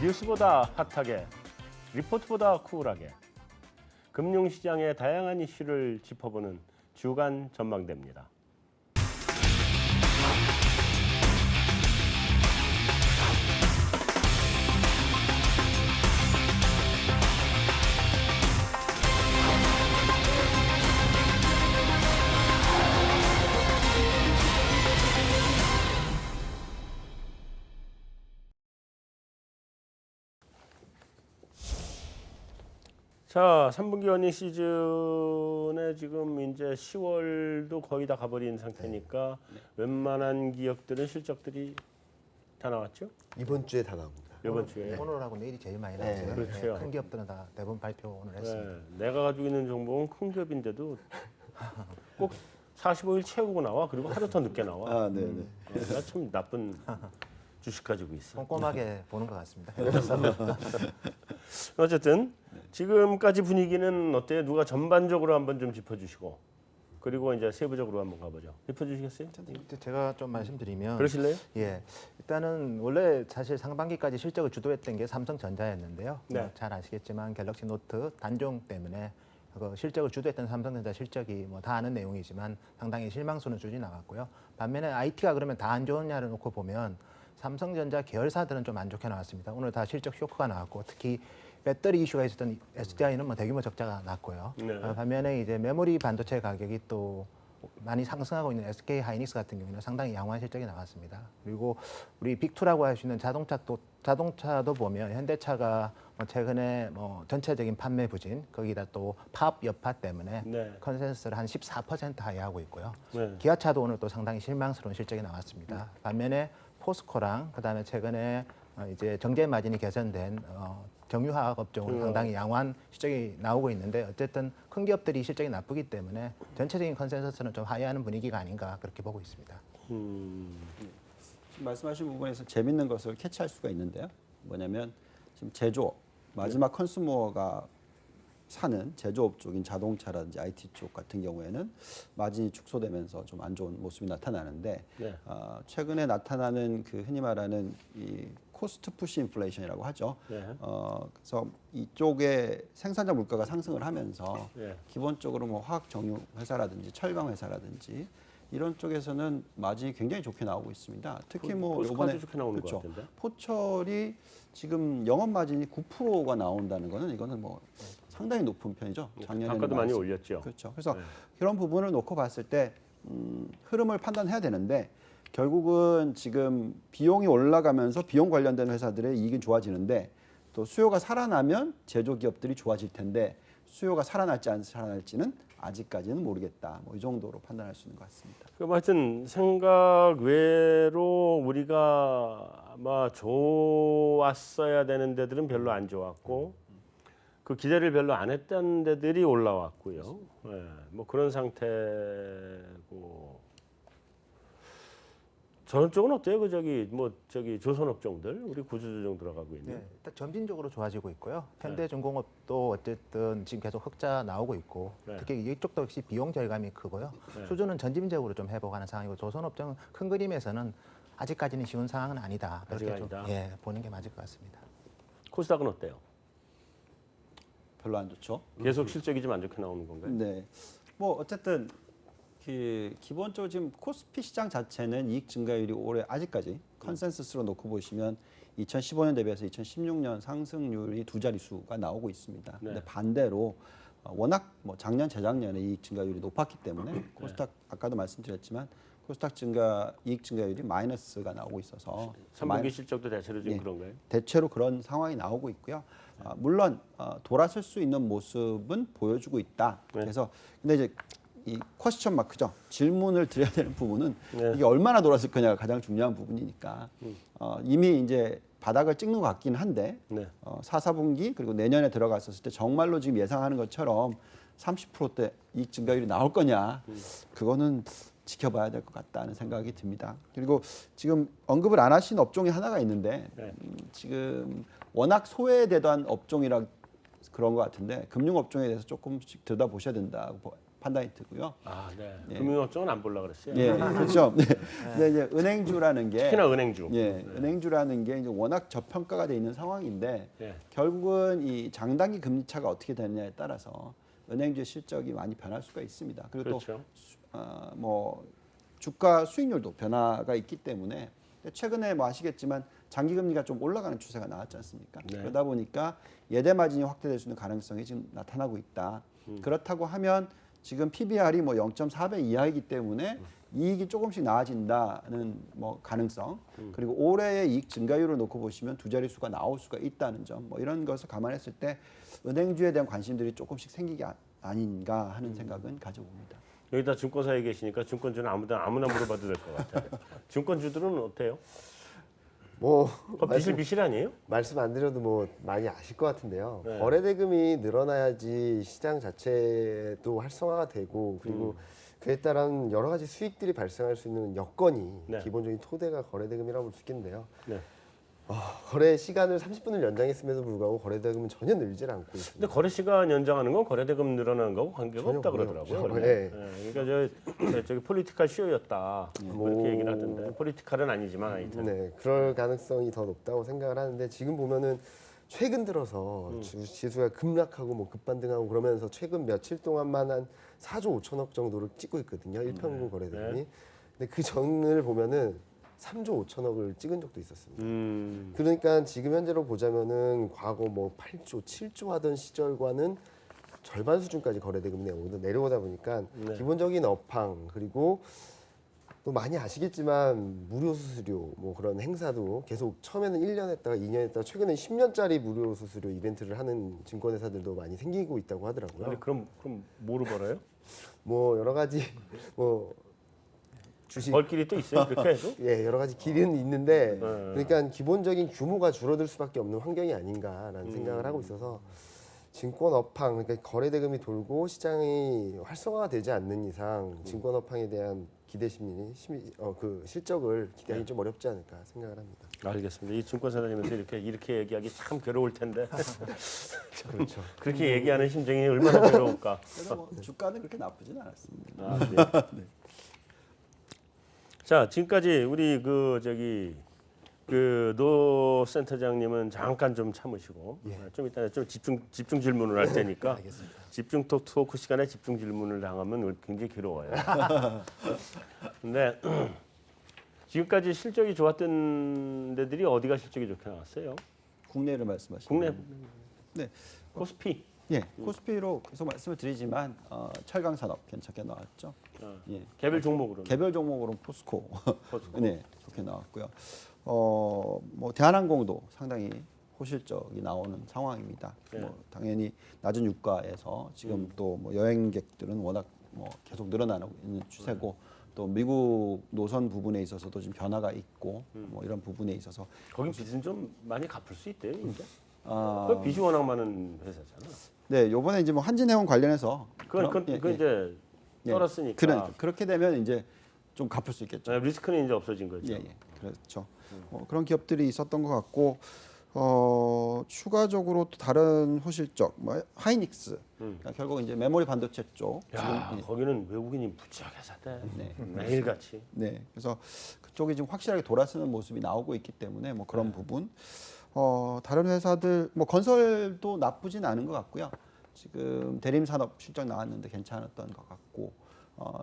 뉴스보다 핫하게, 리포트보다 쿨하게 금융시장의 다양한 이슈를 짚어보는 주간 전망대입니다. 자, 3분기 어닝 시즌에 지금 이제 10월도 거의 다 가버린 상태니까 웬만한 기업들은 실적들이 다 나왔죠? 이번 주에 다 나옵니다. 이번 주에. 오늘하고 내일이 제일 많이 나왔어요. 그렇죠. 큰 기업들은 다 대부분 발표 오늘 했습니다. 네, 내가 가지고 있는 정보는 큰 기업인데도 꼭 45일 채우고 나와. 그리고 하루 더 늦게 나와. 네네. 내가 참 나쁜 주식 가지고 있어. 꼼꼼하게 보는 것 같습니다. 어쨌든 지금까지 분위기는 어때요? 누가 전반적으로 한번 좀 짚어주시고 그리고 이제 세부적으로 한번 가보죠. 짚어주시겠어요? 제가 좀 말씀드리면 그러실래요? 예, 일단은 원래 사실 상반기까지 실적을 주도했던 게 삼성전자였는데요. 네. 잘 아시겠지만 갤럭시 노트 단종 때문에 그 실적을 주도했던 삼성전자 실적이 뭐 다 아는 내용이지만 상당히 실망스러운 수준이 나왔고요. 반면에 IT가 그러면 다 안 좋으냐를 놓고 보면 삼성전자 계열사들은 좀 안 좋게 나왔습니다. 오늘 다 실적 쇼크가 나왔고 특히 배터리 이슈가 있었던 SDI는 뭐 대규모 적자가 났고요. 네. 반면에 이제 메모리 반도체 가격이 또 많이 상승하고 있는 SK 하이닉스 같은 경우는 상당히 양호한 실적이 나왔습니다. 그리고 우리 빅2라고 할 수 있는 자동차도 보면 현대차가 뭐 최근에 뭐 전체적인 판매 부진 거기다 또 팝 여파 때문에 네. 컨센서스를 한 14% 하회하고 있고요. 네. 기아차도 오늘 또 상당히 실망스러운 실적이 나왔습니다. 반면에 포스코랑 그다음에 최근에 이제 정제 마진이 개선된 정유화학 업종은 상당히 양호한 실적이 나오고 있는데 어쨌든 큰 기업들이 실적이 나쁘기 때문에 전체적인 컨센서스는 좀 하회하는 분위기가 아닌가 그렇게 보고 있습니다. 지금 말씀하신 부분에서 재밌는 것을 캐치할 수가 있는데요. 뭐냐면 지금 제조업, 마지막 컨슈머가 사는 제조업 쪽인 자동차라든지 IT 쪽 같은 경우에는 마진이 축소되면서 좀 안 좋은 모습이 나타나는데 네. 최근에 나타나는 그 흔히 말하는 이 코스트 푸시 인플레이션이라고 하죠. 네. 그래서 이쪽에 생산자 물가가 상승을 하면서 네. 기본적으로 뭐 화학 정유 회사라든지 철강 회사라든지 이런 쪽에서는 마진이 굉장히 좋게 나오고 있습니다. 특히 뭐 포스코도 이번에 좋게 나오는 그렇죠. 것 같은데. 포철이 지금 영업 마진이 9%가 나온다는 거는 이거는 뭐 상당히 높은 편이죠. 작년에는 단가도 많이 많았- 올렸죠. 그렇죠. 그래서 네. 그런 부분을 놓고 봤을 때 흐름을 판단해야 되는데 결국은 지금 비용이 올라가면서 비용 관련된 회사들의 이익은 좋아지는데 또 수요가 살아나면 제조 기업들이 좋아질 텐데 수요가 살아날지 안 살아날지는 아직까지는 모르겠다. 뭐 이 정도로 판단할 수 있는 것 같습니다. 그럼 하여튼 생각 외로 우리가 아마 좋았어야 되는 데들은 별로 안 좋았고 그 기대를 별로 안 했던 데들이 올라왔고요. 네, 뭐 그런 상태고 저런 쪽은 어때요? 그 저기 조선업종들 우리 구조조정 들어가고 있는. 네, 일단 점진적으로 좋아지고 있고요. 현대중공업도 어쨌든 지금 계속 흑자 나오고 있고 네. 특히 이쪽도 역시 비용 절감이 크고요. 네. 수주는 전진적으로 좀 회복하는 상황이고 조선업종은 큰 그림에서는 아직까지는 쉬운 상황은 아니다. 아직 그렇게 좀 아니다. 예, 보는 게 맞을 것 같습니다. 코스닥은 어때요? 별로 안 좋죠. 계속 실적이 좀 안 좋게 나오는 건가요? 네. 뭐 어쨌든 기본적으로 지금 코스피 시장 자체는 이익 증가율이 올해 아직까지 컨센서스로 놓고 보시면 2015년 대비해서 2016년 상승률이 두 자릿수가 나오고 있습니다. 네. 근데 반대로 워낙 뭐 작년 재작년에 이익 증가율이 높았기 때문에 코스닥 아까도 말씀드렸지만 코스닥 이익 증가율이 마이너스가 나오고 있어서 3분기 실적도 대체로 지금 예. 그런가요? 대체로 그런 상황이 나오고 있고요. 물론 돌아설 수 있는 모습은 보여주고 있다. 네. 그래서 근데 이제 이 퀘스천 마크죠. 질문을 드려야 되는 부분은 네. 이게 얼마나 돌았을 거냐가 가장 중요한 부분이니까 이미 이제 바닥을 찍는 것 같긴 한데 네. 4, 4분기 그리고 내년에 들어갔었을 때 정말로 지금 예상하는 것처럼 30%대 이익 증가율이 나올 거냐 그거는 지켜봐야 될 것 같다는 생각이 듭니다. 그리고 지금 언급을 안 하신 업종이 하나가 있는데 네. 지금 워낙 소외되던 업종이라 그런 것 같은데 금융업종에 대해서 조금씩 들여다보셔야 된다고 판단이 들고요. 아, 네. 예. 금융업종은 안 보려고 그랬어요. 예, 그렇죠. 네. 근데 이제 은행주라는 게 특히나 은행주. 예, 은행주라는 게 이제 워낙 저평가가 돼 있는 상황인데 예. 결국은 이 장단기 금리 차가 어떻게 되느냐에 따라서 은행주의 실적이 많이 변할 수가 있습니다. 그리고 그렇죠. 또 뭐 주가 수익률도 변화가 있기 때문에 최근에 뭐 아시겠지만 장기 금리가 좀 올라가는 추세가 나왔지 않습니까? 네. 그러다 보니까 예대 마진이 확대될 수 있는 가능성이 지금 나타나고 있다. 그렇다고 하면 지금 PBR이 뭐 0.4배 이하이기 때문에 이익이 조금씩 나아진다는 뭐 가능성 그리고 올해의 이익 증가율을 놓고 보시면 두 자릿수가 나올 수가 있다는 점 뭐 이런 것을 감안했을 때 은행주에 대한 관심들이 조금씩 생기기 아닌가 하는 생각은 가져봅니다. 여기다 증권사에 계시니까 증권주는 아무나 물어봐도 될 것 같아요. 증권주들은 어때요? 뭐 비실비실 아니에요? 말씀 안 드려도 뭐 많이 아실 것 같은데요. 네. 거래 대금이 늘어나야지 시장 자체도 활성화가 되고 그리고 그에 따른 여러 가지 수익들이 발생할 수 있는 여건이 네. 기본적인 토대가 거래 대금이라고 볼 수 있겠는데요. 네. 거래 시간을 30분을 연장했음에도 불구하고 거래 대금은 전혀 늘질 않고 있습니다. 근데 거래 시간 연장하는 건 거래 대금 늘어나는 거하고 관계가 전혀 없다 관계가 그러더라고요. 없죠. 원래. 네. 예, 그러니까 저기 폴리티컬 쇼였다. 뭐 이렇게 오. 얘기를 하던데 폴리티컬은 아니지만 하여튼. 네, 그럴 가능성이 더 높다고 생각을 하는데 지금 보면은 최근 들어서 지수가 급락하고 뭐 급반등하고 그러면서 최근 며칠 동안만 한 4조 5천억 정도를 찍고 있거든요. 일평균 거래 대금이. 네. 근데 그 전을 보면은 3조 5천억을 찍은 적도 있었습니다. 그러니까 지금 현재로 보자면은 과거 뭐 8조, 7조 하던 시절과는 절반 수준까지 거래 대금이 내려오다 보니까 네. 기본적인 업황 그리고 또 많이 아시겠지만 무료 수수료 뭐 그런 행사도 계속 처음에는 1년 했다가 2년 했다가 최근에 10년짜리 무료 수수료 이벤트를 하는 증권회사들도 많이 생기고 있다고 하더라고요. 아니, 그럼 뭐로 벌어요? 뭐 여러 가지 뭐 주식 벌 길이 또 있어요. 그렇게 해도? 예 여러 가지 길은 있는데 네. 그러니까 기본적인 규모가 줄어들 수밖에 없는 환경이 아닌가라는 생각을 하고 있어서 증권 업황 그러니까 거래 대금이 돌고 시장이 활성화가 되지 않는 이상 증권 업황에 대한 기대 심리, 그 실적을 기대하기 좀 어렵지 않을까 생각을 합니다. 알겠습니다. 이 증권사다니면서 이렇게 얘기하기 참 괴로울 텐데. 그렇죠. 그렇게 얘기하는 심정이 얼마나 괴로울까. 그래서 뭐 주가는 그렇게 나쁘진 않았습니다. 아, 네. 자, 지금까지 우리 노 센터장님은 잠깐 좀 참으시고 좀 이따 좀 집중 질문을 할 테니까 집중 토크 시간에 집중 질문을 당하면 굉장히 괴로워요. 근데 지금까지 실적이 좋았던 데들이 어디가 실적이 좋게 나왔어요? 국내를 말씀하시는 국내 네. 코스피. 예, 코스피로 계속 말씀을 드리지만 철강 산업 괜찮게 나왔죠. 예. 개별 종목으로. 개별 종목으로 포스코, 포스코. 네, 좋게 나왔고요. 뭐 대한항공도 상당히 호실적이 나오는 상황입니다. 네. 뭐 당연히 낮은 유가에서 지금 또 뭐 여행객들은 워낙 뭐 계속 늘어나고 있는 추세고 또 미국 노선 부분에 있어서도 지금 변화가 있고 뭐 이런 부분에 있어서 거긴 빚은 좀 많이 갚을 수 있대요, 이제. 아, 그 빚이 워낙 많은 회사잖아. 네, 요번에 이제 뭐 한진해운 관련해서 그건 예, 예. 이제 예. 떨었으니까. 그러니까 그렇게 되면 이제 좀 갚을 수 있겠죠. 리스크는 이제 없어진 거죠. 예, 예. 그렇죠. 그런 기업들이 있었던 것 같고 추가적으로 또 다른 호실적 뭐 하이닉스 그러니까 결국 이제 메모리 반도체 쪽 야, 지금 거기는 외국인이 무지하게 샀대. 네. 매일같이. 네, 그래서 그쪽이 지금 확실하게 돌아서는 모습이 나오고 있기 때문에 뭐 그런 부분 다른 회사들 뭐 건설도 나쁘진 않은 것 같고요. 지금 대림산업 실적 나왔는데 괜찮았던 것 같고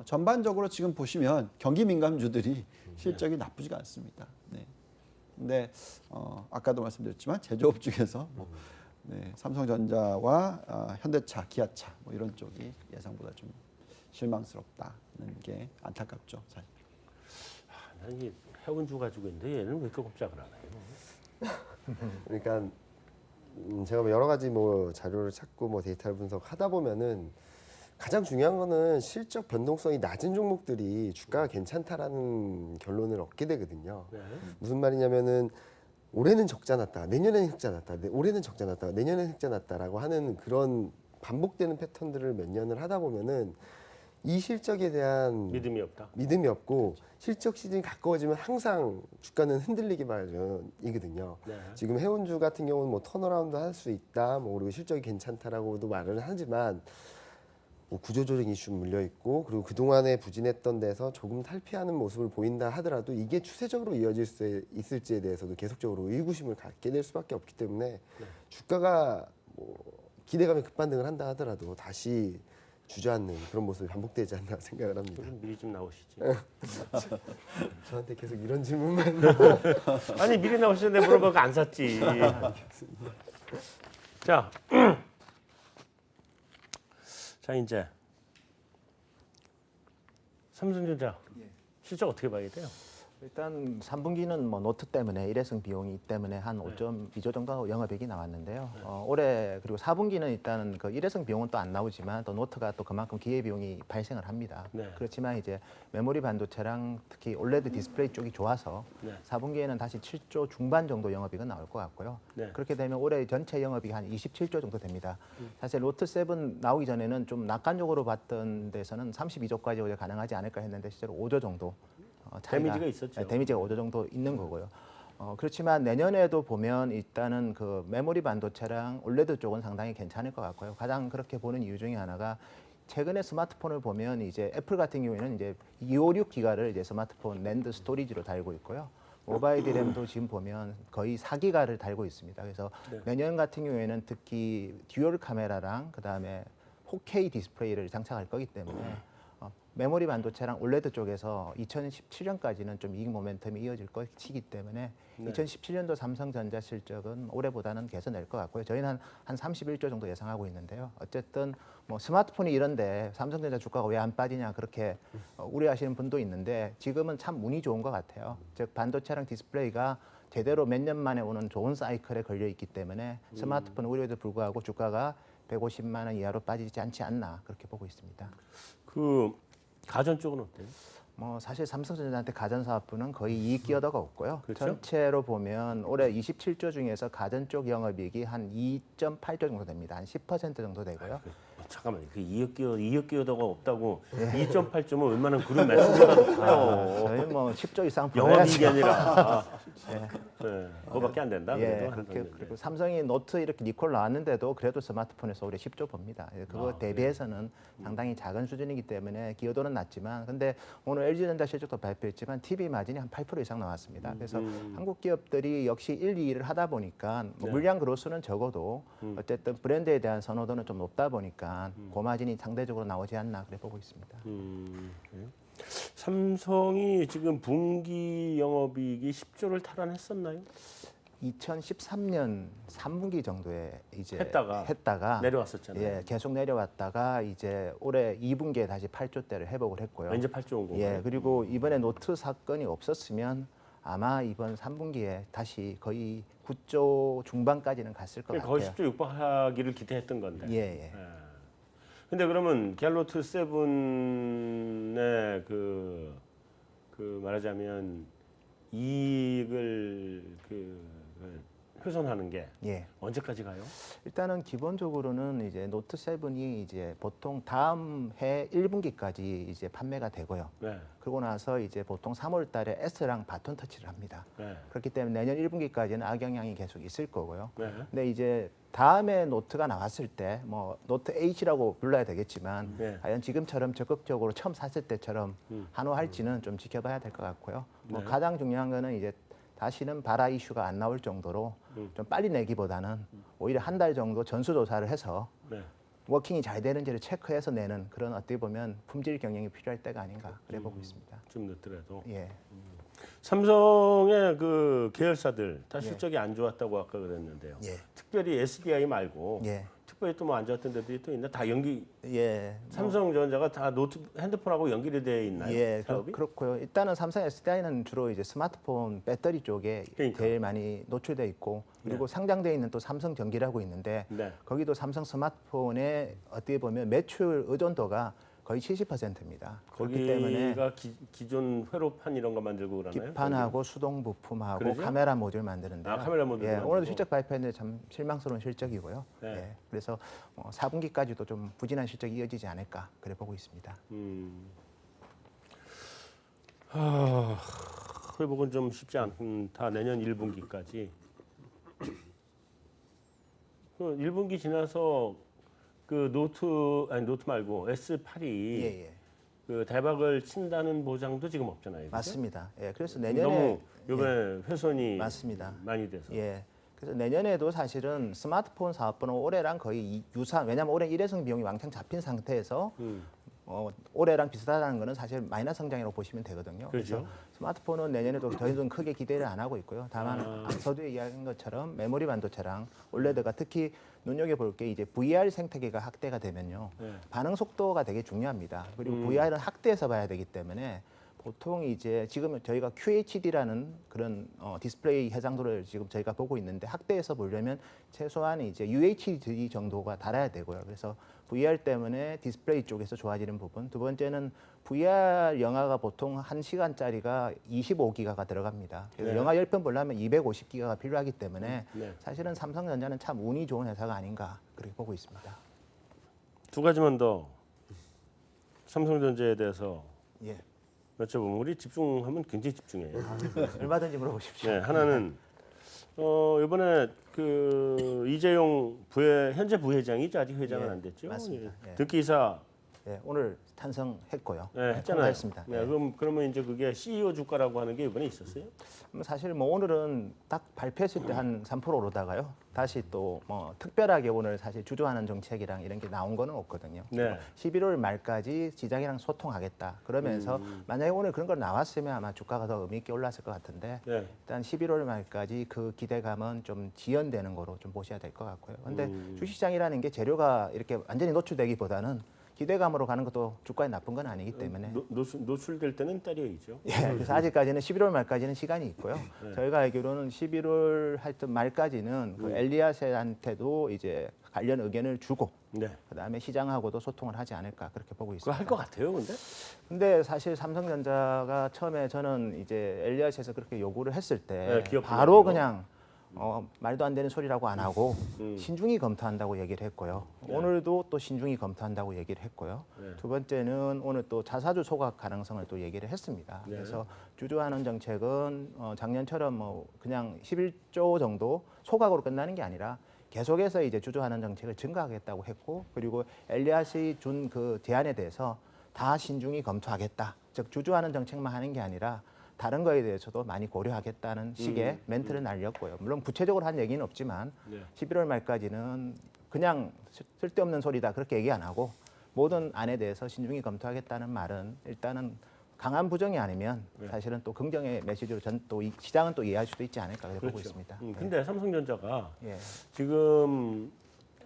전반적으로 지금 보시면 경기 민감주들이 실적이 나쁘지가 않습니다. 네. 근데 아까도 말씀드렸지만 제조업 중에서 뭐, 네, 삼성전자와 현대차, 기아차 뭐 이런 쪽이 예상보다 좀 실망스럽다는 게 안타깝죠. 사실. 난 이 해운주 가지고 있는데 얘는 왜 이렇게 꼼짝을 안 해요? 그러니까 제가 뭐 여러 가지 뭐 자료를 찾고 뭐 데이터를 분석하다 보면은 가장 중요한 거는 실적 변동성이 낮은 종목들이 주가가 괜찮다라는 결론을 얻게 되거든요. 네. 무슨 말이냐면은 올해는 적자 났다, 내년에는 흑자 났다, 올해는 적자 났다, 내년에는 흑자 났다라고 하는 그런 반복되는 패턴들을 몇 년을 하다 보면은 이 실적에 대한 믿음이 없다. 믿음이 없고 실적 시즌이 가까워지면 항상 주가는 흔들리기 마련이거든요. 네. 지금 해운주 같은 경우는 뭐 턴어라운드 할 수 있다, 뭐 그리고 실적이 괜찮다라고도 말을 하지만 뭐 구조조정 이슈 물려 있고 그리고 그 동안에 부진했던 데서 조금 탈피하는 모습을 보인다 하더라도 이게 추세적으로 이어질 수 있을지에 대해서도 계속적으로 의구심을 갖게 될 수밖에 없기 때문에 주가가 뭐 기대감이 급반등을 한다 하더라도 다시 주저앉는 그런 모습이 반복되지 않나 생각을 합니다. 좀 미리 좀 나오시지. 저한테 계속 이런 질문만. 아니 미리 나오시는데 물어보고 안 샀지. 자, 자 이제 삼성전자 실적 어떻게 봐야 돼요? 일단 3분기는 뭐 노트 때문에 일회성 비용이 때문에 한 5.2조 정도 영업이익이 나왔는데요. 올해 그리고 4분기는 일단은 그 일회성 비용은 또 안 나오지만 또 노트가 또 그만큼 기회 비용이 발생을 합니다. 네. 그렇지만 이제 메모리 반도체랑 특히 올레드 디스플레이 쪽이 좋아서 네. 4분기에는 다시 7조 중반 정도 영업이익은 나올 것 같고요. 네. 그렇게 되면 올해 전체 영업이익이 한 27조 정도 됩니다. 사실 노트 7 나오기 전에는 좀 낙관적으로 봤던 데서는 32조까지 오히려 가능하지 않을까 했는데 실제로 5조 정도 차이가, 데미지가 있었죠. 네, 데미지가 5조 정도 있는 거고요. 그렇지만 내년에도 보면 일단은 그 메모리 반도체랑 올레드 쪽은 상당히 괜찮을 것 같고요. 가장 그렇게 보는 이유 중에 하나가 최근에 스마트폰을 보면 이제 애플 같은 경우에는 이제 256기가를 이제 스마트폰 랜드 스토리지로 달고 있고요. 모바일 디램도 지금 보면 거의 4기가를 달고 있습니다. 그래서 내년 같은 경우에는 특히 듀얼 카메라랑 그다음에 4K 디스플레이를 장착할 거기 때문에 메모리 반도체랑 올레드 쪽에서 2017년까지는 좀 이익 모멘텀이 이어질 것이기 때문에 2017년도 삼성전자 실적은 올해보다는 개선될 것 같고요. 저희는 한 31조 정도 예상하고 있는데요. 어쨌든 뭐 스마트폰이 이런데 삼성전자 주가가 왜 안 빠지냐 그렇게 우려하시는 분도 있는데 지금은 참 운이 좋은 것 같아요. 즉 반도체랑 디스플레이가 제대로 몇 년 만에 오는 좋은 사이클에 걸려 있기 때문에 스마트폰 우려에도 불구하고 주가가 150만 원 이하로 빠지지 않지 않나 그렇게 보고 있습니다. 그 가전 쪽은 어때요? 뭐 사실 삼성전자한테 가전 사업부는 거의 이익 기여도가 없고요. 그렇죠? 전체로 보면 올해 27조 중에서 가전 쪽 영업이익이 한 2.8조 정도 됩니다. 한 10% 정도 되고요. 잠깐만, 그 이억 기여도가 없다고 2.8점은 웬만한 그룹 매출보다 높아요. 저희 뭐 10조 이상 영업이익이 벌어야죠. 아니라. 그거밖에 안 된다. 예, 그래도 그렇게 한정되네. 그리고 삼성이 노트 이렇게 리콜 나왔는데도 그래도 스마트폰에서 올해 10조 법니다. 그거 대비해서는 상당히 작은 수준이기 때문에 기여도는 낮지만, 근데 오늘 LG전자 실적도 발표했지만 TV 마진이 한 8% 이상 나왔습니다. 그래서 한국 기업들이 역시 1, 2위를 하다 보니까 뭐 물량 그로스는 적어도 어쨌든 브랜드에 대한 선호도는 좀 높다 보니까 고마진이 상대적으로 나오지 않나 그래 보고 있습니다. 그래요? 삼성이 지금 분기 영업이익이 10조를 탈환했었나요? 2013년 3분기 정도에 이제 했다가 내려왔었잖아요. 예, 계속 내려왔다가 이제 올해 2분기에 다시 8조대를 회복을 했고요. 이제 8조 온 거고. 예, 그리고 이번에 노트 사건이 없었으면 아마 이번 3분기에 다시 거의 9조 중반까지는 갔을 것 같아요. 거의 10조 육박하기를 기대했던 건데. 예. 근데 그러면 갤로트 7의 그 말하자면 이익을 훼손하는 게 예. 언제까지 가요? 일단은 기본적으로는 이제 노트 7이 이제 보통 다음 해 1분기까지 이제 판매가 되고요. 네. 그러고 나서 이제 보통 3월 달에 S랑 바톤 터치를 합니다. 네. 그렇기 때문에 내년 1분기까지는 악영향이 계속 있을 거고요. 네. 근데 이제 다음에 노트가 나왔을 때 뭐 노트 H라고 불러야 되겠지만 네. 과연 지금처럼 적극적으로 처음 샀을 때처럼 한호할지는 좀 지켜봐야 될 것 같고요. 뭐 가장 중요한 거는 이제 다시는 발화 이슈가 안 나올 정도로 좀 빨리 내기보다는 오히려 한 달 정도 전수조사를 해서 네. 워킹이 잘 되는지를 체크해서 내는 그런 어떻게 보면 품질 경영이 필요할 때가 아닌가 그래 보고 있습니다. 좀 늦더라도. 예. 삼성의 그 계열사들 다 실적이 안 좋았다고 아까 그랬는데요. 예. 특별히 SDI 말고 예. 특별히 또 뭐 안 좋았던 데들이 또 있나? 다 연기. 예. 삼성전자가 다 노트 핸드폰하고 연결이 되어 있나요? 예, 사업이? 그렇고요. 일단은 삼성 SDI는 주로 이제 스마트폰 배터리 쪽에 그러니까. 제일 많이 노출돼 있고 그리고 상장돼 있는 또 삼성 전기라고 있는데 네. 거기도 삼성 스마트폰의 어떻게 보면 매출 의존도가 거의 70%입니다. 그렇기 때문에 거기가 기존 회로판 이런 거 만들고 그러나요? 기판하고 수동 부품하고 그러죠? 카메라 모듈 만드는데요. 카메라 모듈 예, 만들고. 오늘도 실적 발표했는데 참 실망스러운 실적이고요. 네. 예, 그래서 4분기까지도 좀 부진한 실적이 이어지지 않을까 그래 보고 있습니다. 회복은 좀 쉽지 않다. 내년 1분기까지. 1분기 지나서 그 노트 말고 S8이 예, 예. 그 대박을 친다는 보장도 지금 없잖아요. 그죠? 맞습니다. 예, 그래서 내년에 너무 이번에 훼손이 맞습니다. 많이 돼서. 예. 그래서 내년에도 사실은 스마트폰 사업부는 올해랑 거의 유사한, 왜냐하면 올해 일회성 비용이 왕창 잡힌 상태에서 올해랑 비슷하다는 거는 사실 마이너스 성장이라고 보시면 되거든요. 그렇죠. 그래서 스마트폰은 내년에도 저희는 크게 기대를 안 하고 있고요. 다만 서두에 이야기한 것처럼 메모리 반도체랑 올레드가 특히 눈여겨볼 게 이제 VR 생태계가 확대가 되면요. 네. 반응 속도가 되게 중요합니다. 그리고 VR은 확대해서 봐야 되기 때문에 보통 이제 지금 저희가 QHD라는 그런 디스플레이 해상도를 지금 저희가 보고 있는데 확대해서 보려면 최소한 이제 UHD 정도가 달아야 되고요. 그래서 VR 때문에 디스플레이 쪽에서 좋아지는 부분. 두 번째는 VR 영화가 보통 1시간짜리가 25기가가 들어갑니다. 그래서 네. 영화 10편 보려면 250기가가 필요하기 때문에 네. 사실은 삼성전자는 참 운이 좋은 회사가 아닌가 그렇게 보고 있습니다. 두 가지만 더 삼성전자에 대해서 예. 여쭤보면 우리 집중하면 굉장히 집중해요. 얼마든지 물어보십시오. 네, 하나는 이번에 그 이재용 현재 부회장이죠. 아직 회장은 예, 안 됐죠. 맞습니다. 예. 예. 듣기이사 예, 오늘 탄성했고요. 네, 했잖아요. 통과했습니다. 네, 예. 그러면 이제 그게 CEO 주가라고 하는 게 이번에 있었어요? 사실 뭐 오늘은 딱 발표했을 때 한 3% 오르다가요. 다시 또 뭐 특별하게 오늘 사실 주저하는 정책이랑 이런 게 나온 거는 없거든요. 네. 11월 말까지 시장이랑 소통하겠다. 그러면서 만약에 오늘 그런 거 나왔으면 아마 주가가 더 의미 있게 올랐을 것 같은데 네. 일단 11월 말까지 그 기대감은 좀 지연되는 거로 좀 보셔야 될 것 같고요. 근데 주식시장이라는 게 재료가 이렇게 완전히 노출되기보다는 기대감으로 가는 것도 주가에 나쁜 건 아니기 때문에 노출될 때는 때려야죠. 예, 그래서 아직까지는 11월 말까지는 시간이 있고요. 네. 저희가 알기로는 11월 하여튼 말까지는 그 엘리아스한테도 이제 관련 의견을 주고 네. 그다음에 시장하고도 소통을 하지 않을까 그렇게 보고 그거 있습니다. 할 것 같아요, 근데? 근데 사실 삼성전자가 처음에 저는 이제 엘리아스에서 그렇게 요구를 했을 때 네, 기업 바로 분야로. 그냥 말도 안 되는 소리라고 안 하고 신중히 검토한다고 얘기를 했고요. 오늘도 또 신중히 검토한다고 얘기를 했고요. 네. 두 번째는 오늘 또 자사주 소각 가능성을 또 얘기를 했습니다. 네. 그래서 주주환원 정책은 작년처럼 뭐 그냥 11조 정도 소각으로 끝나는 게 아니라 계속해서 이제 주주환원 정책을 증가하겠다고 했고 그리고 엘리아스이 준 그 제안에 대해서 다 신중히 검토하겠다. 즉 주주환원 정책만 하는 게 아니라 다른 거에 대해서도 많이 고려하겠다는 식의 멘트를 날렸고요. 물론 구체적으로 한 얘기는 없지만 네. 11월 말까지는 그냥 쓸데없는 소리다 그렇게 얘기 안 하고 모든 안에 대해서 신중히 검토하겠다는 말은 일단은 강한 부정이 아니면 사실은 또 긍정의 메시지로 또 시장은 또 이해할 수도 있지 않을까 그렇게 보고 있습니다. 근데 삼성전자가 예. 지금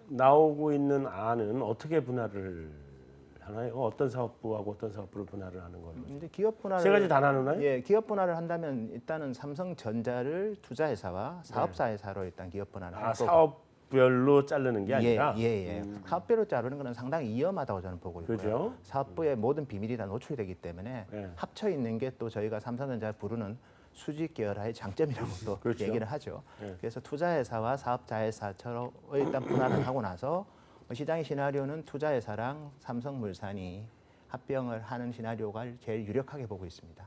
나오고 있는 안은 어떻게 분할을 하나요? 어떤 사업부하고 어떤 사업부를 분할을 하는 거예요? 이제 기업 분할을 세 가지 다 나누나요? 예, 기업 분할을 한다면 일단은 삼성전자를 투자회사와 사업사 회사로 일단 기업 분할을 할 거고. 사업별로 자르는 게 아니라 예. 사업별로 자르는 거는 상당히 위험하다고 저는 보고 있고요. 그죠? 사업부의 모든 비밀이 다 노출되기 때문에 네. 합쳐 있는 게 또 저희가 삼성전자 부르는 수직 계열화의 장점이라고 또 그렇죠. 얘기를 하죠. 네. 그래서 투자회사와 사업자회사처럼 일단 분할을 하고 나서 시장의 시나리오는 투자회사랑 삼성물산이 합병을 하는 시나리오가 제일 유력하게 보고 있습니다.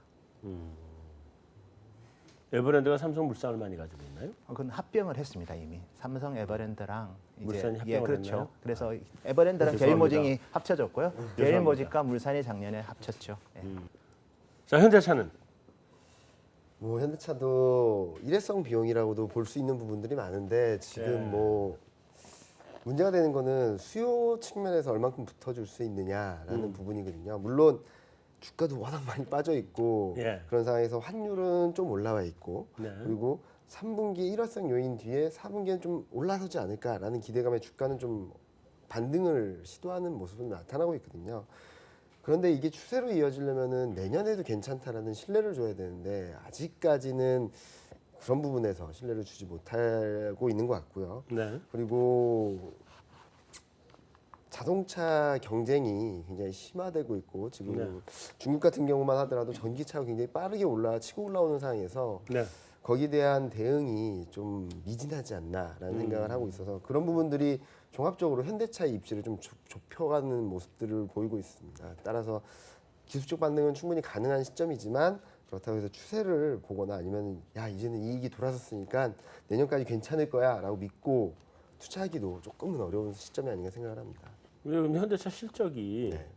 에버랜드가 삼성물산을 많이 가지고 있나요? 그건 합병을 했습니다 이미 삼성 에버랜드랑 물산이 예, 합병을 그렇죠. 했나요? 그래서 에버랜드랑 죄송합니다. 제일모직이 합쳐졌고요. 죄송합니다. 제일모직과 물산이 작년에 합쳤죠. 예. 자, 현대차는 뭐 현대차도 일회성 비용이라고도 볼 수 있는 부분들이 많은데 지금 네. 뭐 문제가 되는 거는 수요 측면에서 얼만큼 붙어줄 수 있느냐라는 부분이거든요. 물론 주가도 워낙 많이 빠져 있고 예. 그런 상황에서 환율은 좀 올라와 있고 네. 그리고 3분기 일회성 요인 뒤에 4분기엔 좀 올라서지 않을까라는 기대감에 주가는 좀 반등을 시도하는 모습은 나타나고 있거든요. 그런데 이게 추세로 이어지려면은 내년에도 괜찮다라는 신뢰를 줘야 되는데 아직까지는 그런 부분에서 신뢰를 주지 못하고 있는 것 같고요. 네. 그리고 자동차 경쟁이 굉장히 심화되고 있고 지금 네. 중국 같은 경우만 하더라도 전기차가 굉장히 빠르게 치고 올라오는 상황에서 네. 거기에 대한 대응이 좀 미진하지 않나라는 생각을 하고 있어서 그런 부분들이 종합적으로 현대차의 입지를 좀 좁혀가는 모습들을 보이고 있습니다. 따라서 기술적 반등은 충분히 가능한 시점이지만 그렇다고 해서 추세를 보거나 아니면 야 이제는 이익이 돌아섰으니까 내년까지 괜찮을 거야라고 믿고 투자하기도 조금은 어려운 시점이 아닌가 생각을 합니다. 그럼 현대차 실적이 네.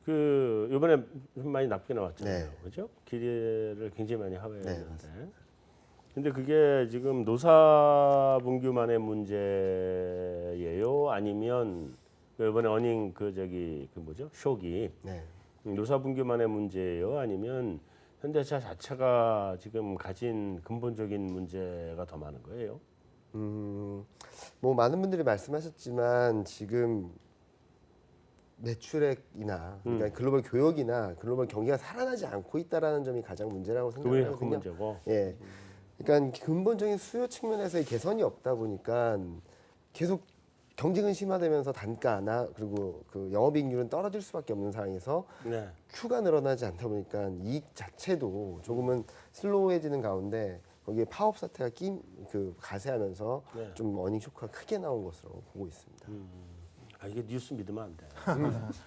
그 이번에 좀 많이 나쁘게 나왔잖아요. 네. 그죠? 기대를 굉장히 많이 하회했는데. 네, 근데 그게 지금 노사분규만의 문제예요? 아니면 그 이번에 어닝 그 뭐죠? 쇼기 네. 노사분규만의 문제예요? 아니면 현대차 자체가 지금 가진 근본적인 문제가 더 많은 거예요? 뭐 많은 분들이 말씀하셨지만 지금 매출액이나 그러니까 글로벌 교역이나 글로벌 경기가 살아나지 않고 있다라는 점이 가장 문제라고 그게 생각을 큰 하거든요. 문제고. 예. 그러니까 근본적인 수요 측면에서의 개선이 없다 보니까 계속 경쟁은 심화되면서 단가나 그리고 그 영업이익률은 떨어질 수밖에 없는 상황에서 네. 큐가 늘어나지 않다 보니까 이익 자체도 조금은 슬로우해지는 가운데 거기에 파업 사태가 가세하면서 네. 좀 어닝 쇼크가 크게 나온 것으로 보고 있습니다. 아 이게 뉴스 믿으면 안 돼.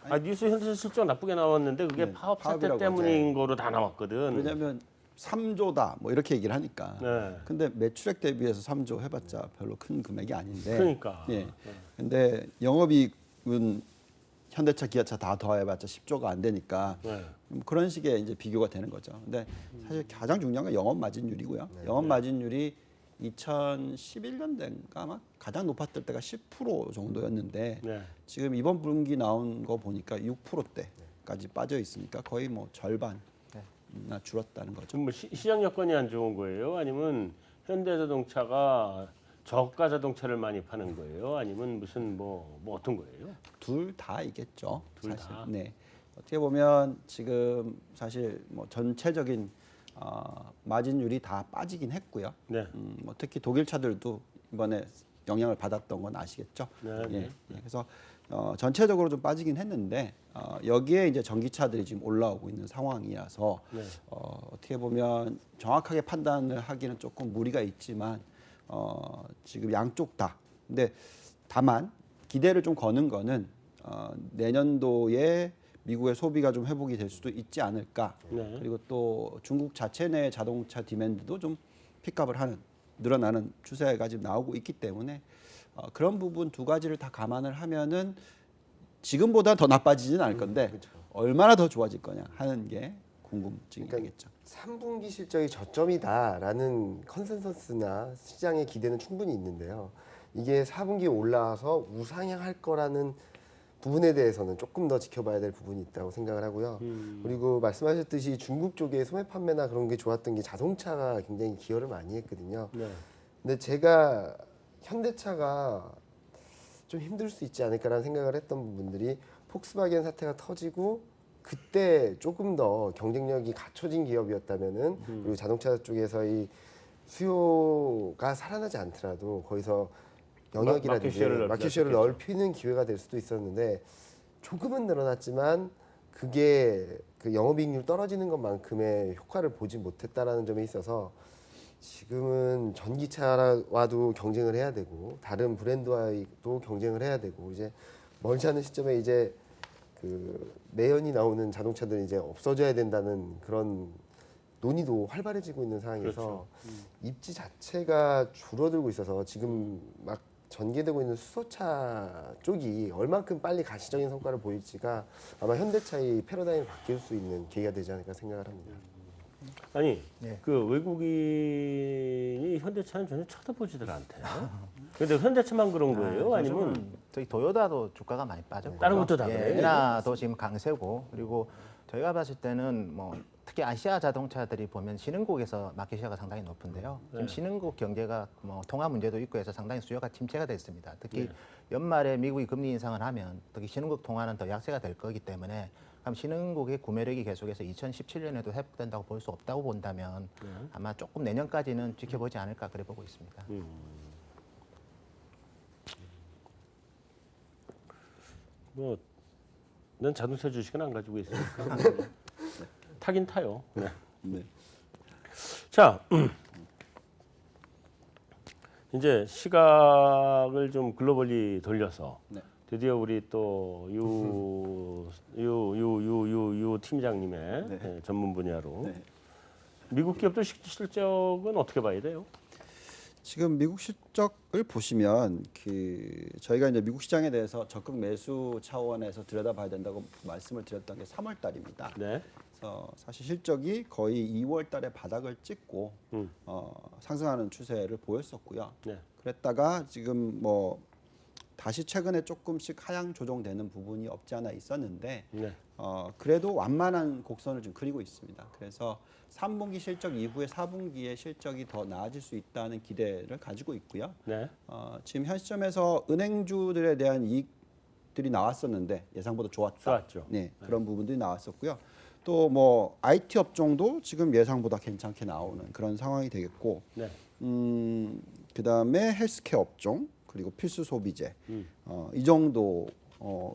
아 뉴스 현대차 실적 나쁘게 나왔는데 그게 네, 파업 사태 파업이라고 때문인 거로 다 나왔거든. 왜냐하면 3조다 뭐 이렇게 얘기를 하니까. 네. 근데 매출액 대비해서 3조 해봤자 별로 큰 금액이 아닌데. 그러니까. 예. 근데 영업이익은 현대차, 기아차 다 더해봤자 10조가 안 되니까 네. 그런 식의 이제 비교가 되는 거죠. 근데 사실 가장 중요한 건 영업 마진율이고요. 영업 마진율이 2011년대인가 아마 가장 높았을 때가 10% 정도였는데 네. 지금 이번 분기 나온 거 보니까 6%대까지 빠져 있으니까 거의 뭐 절반나 줄었다는 거죠. 지금 뭐 시장 여건이 안 좋은 거예요? 아니면 현대자동차가 저가 자동차를 많이 파는 거예요? 아니면 무슨 뭐 어떤 거예요? 둘 다이겠죠. 둘 사실. 다? 네. 어떻게 보면 지금 사실 뭐 전체적인 마진율이 다 빠지긴 했고요. 네. 뭐 특히 독일 차들도 이번에 영향을 받았던 건 아시겠죠? 네, 예. 네. 예. 그래서 전체적으로 좀 빠지긴 했는데 여기에 이제 전기차들이 지금 올라오고 있는 상황이라서 네. 어떻게 보면 정확하게 판단을 하기는 조금 무리가 있지만 지금 양쪽 다. 근데 다만 기대를 좀 거는 거는 내년도에 미국의 소비가 좀 회복이 될 수도 있지 않을까. 네. 그리고 또 중국 자체 내 자동차 디맨드도 좀 픽업을 하는 늘어나는 추세가 지금 나오고 있기 때문에 그런 부분 두 가지를 다 감안을 하면은 지금보다 더 나빠지지는 않을 건데 얼마나 더 좋아질 거냐 하는 게 궁금증이 그러니까 되겠죠. 3분기 실적이 저점이다라는 컨센서스나 시장의 기대는 충분히 있는데요. 이게 4분기에 올라와서 우상향할 거라는 부분에 대해서는 조금 더 지켜봐야 될 부분이 있다고 생각을 하고요. 그리고 말씀하셨듯이 중국 쪽에 소매 판매나 그런 게 좋았던 게 자동차가 굉장히 기여를 많이 했거든요. 네. 근데 제가 현대차가 좀 힘들 수 있지 않을까라는 생각을 했던 부분들이 폭스바겐 사태가 터지고 그때 조금 더 경쟁력이 갖춰진 기업이었다면은 그리고 자동차 쪽에서의 수요가 살아나지 않더라도 거기서 영역이라든지 마켓쉐어를 넓히는 기회가 될 수도 있었는데 조금은 늘어났지만 그게 그 영업이익률 떨어지는 것만큼의 효과를 보지 못했다라는 점에 있어서 지금은 전기차와도 경쟁을 해야 되고 다른 브랜드와도 경쟁을 해야 되고 이제 멀지 않은 시점에 이제 그 매연이 나오는 자동차들이 이제 없어져야 된다는 그런 논의도 활발해지고 있는 상황에서 입지 자체가 줄어들고 있어서 지금 막 전개되고 있는 수소차 쪽이 얼만큼 빨리 가시적인 성과를 보일지가 아마 현대차의 패러다임이 바뀔 수 있는 계기가 되지 않을까 생각을 합니다. 아니 예. 그 외국인이 현대차는 전혀 쳐다보지들 않대요. 근데 현대차만 그런 거예요? 아니면 요즘은 저희 도요타도 주가가 많이 빠졌고 다른 것도 다 예, 그래요? 엔화도 지금 강세고 그리고 저희가 봤을 때는 뭐 특히 아시아 자동차들이 보면 신흥국에서 마켓시어가 상당히 높은데요. 지금 신흥국 경제가 뭐 통화 문제도 있고 해서 상당히 수요가 침체가 됐습니다. 특히 연말에 미국이 금리 인상을 하면 특히 신흥국 통화는 더 약세가 될 거기 때문에 그럼 신흥국의 구매력이 계속해서 2017년에도 회복된다고 볼 수 없다고 본다면 아마 조금 내년까지는 지켜보지 않을까 그래 보고 있습니다. 뭐 난 자동차 주식은 안 가지고 있으니까 타긴 타요. 네. 네. 자, 이제 시각을 좀 글로벌리 돌려서 네. 드디어 우리 또 유 팀장님의 네. 예, 전문 분야로 네. 미국 기업들 실적은 어떻게 봐야 돼요? 지금 미국 실적을 보시면 저희가 이제 미국 시장에 대해서 적극 매수 차원에서 들여다봐야 된다고 말씀을 드렸던 게 3월 달입니다. 네. 그래서 사실 실적이 거의 2월 달에 바닥을 찍고 상승하는 추세를 보였었고요. 네. 그랬다가 지금 뭐 다시 최근에 조금씩 하향 조정되는 부분이 없지 않아 있었는데 네. 그래도 완만한 곡선을 좀 그리고 있습니다. 그래서 3분기 실적 이후에 4분기의 실적이 더 나아질 수 있다는 기대를 가지고 있고요. 네. 지금 현 시점에서 은행주들에 대한 이익들이 나왔었는데 예상보다 좋았다. 좋았죠. 네, 그런 부분들이 나왔었고요. 또 뭐 IT 업종도 지금 예상보다 괜찮게 나오는 그런 상황이 되겠고, 네. 그다음에 헬스케어 업종 그리고 필수 소비재 이 정도의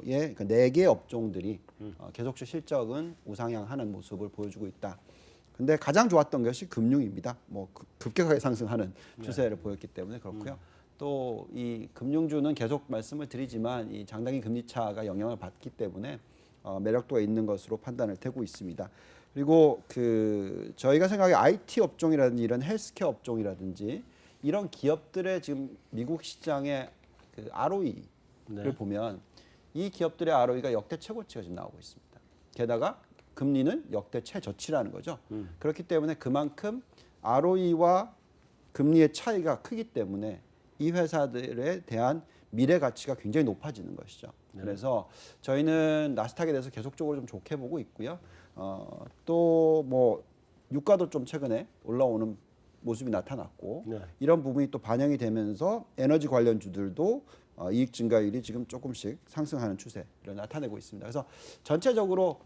그러니까 4개 업종들이 계속적 실적은 우상향하는 모습을 보여주고 있다. 근데 가장 좋았던 것이 금융입니다. 뭐 급격하게 상승하는 추세를 보였기 때문에 그렇고요. 또 이 금융주는 계속 말씀을 드리지만 이 장단기 금리 차가 영향을 받기 때문에 매력도가 있는 것으로 판단을 되고 있습니다. 그리고 저희가 생각해 IT 업종이라든지 이런 헬스케어 업종이라든지 이런 기업들의 지금 미국 시장의 ROE를 네. 보면 이 기업들의 ROE가 역대 최고치가 지금 나오고 있습니다. 게다가 금리는 역대 최저치라는 거죠. 그렇기 때문에 그만큼 ROE와 금리의 차이가 크기 때문에 이 회사들에 대한 미래 가치가 굉장히 높아지는 것이죠. 네. 그래서 저희는 나스닥에 대해서 계속적으로 좀 좋게 보고 있고요. 또 뭐 유가도 좀 최근에 올라오는 모습이 나타났고 네. 이런 부분이 또 반영이 되면서 에너지 관련주들도 이익 증가율이 지금 조금씩 상승하는 추세를 나타내고 있습니다. 그래서 전체적으로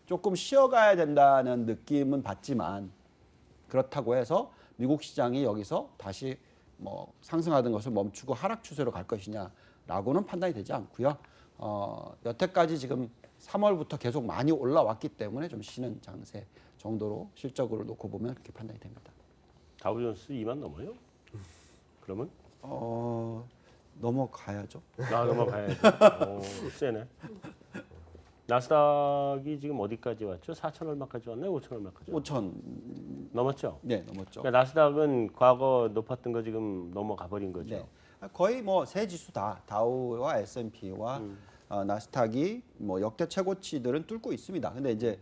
조금 쉬어가야 된다는 느낌은 받지만 그렇다고 해서 미국 시장이 여기서 다시 뭐 상승하던 것을 멈추고 하락 추세로 갈 것이냐라고는 판단이 되지 않고요. 여태까지 지금 3월부터 계속 많이 올라왔기 때문에 좀 쉬는 장세 정도로 실적으로 놓고 보면 그렇게 판단이 됩니다. 다우존스 2만 넘어요? 그러면? 넘어가야죠. 넘어가야죠. 세네. 나스닥이 지금 어디까지 왔죠? 4천 얼마까지 왔나요? 5천 얼마까지? 5천 넘었죠? 네 넘었죠. 그러니까 나스닥은 과거 높았던 거 지금 넘어가 버린 거죠. 네. 거의 뭐 세 지수 다 다우와 S&P와 나스닥이 뭐 역대 최고치들은 뚫고 있습니다. 근데 이제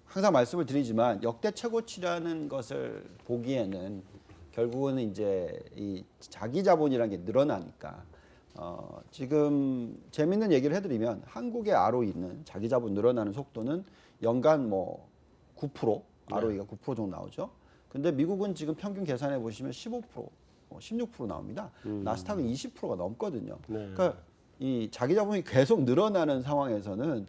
항상 말씀을 드리지만 역대 최고치라는 것을 보기에는 결국은 이제 이 자기 자본이라는 게 늘어나니까 지금 재밌는 얘기를 해드리면 한국의 ROE는 자기 자본 늘어나는 속도는 연간 뭐 9% ROE가 9% 정도 나오죠. 근데 미국은 지금 평균 계산해 보시면 15%, 16% 나옵니다. 나스닥은 20%가 넘거든요. 네. 그러니까 이 자기 자본이 계속 늘어나는 상황에서는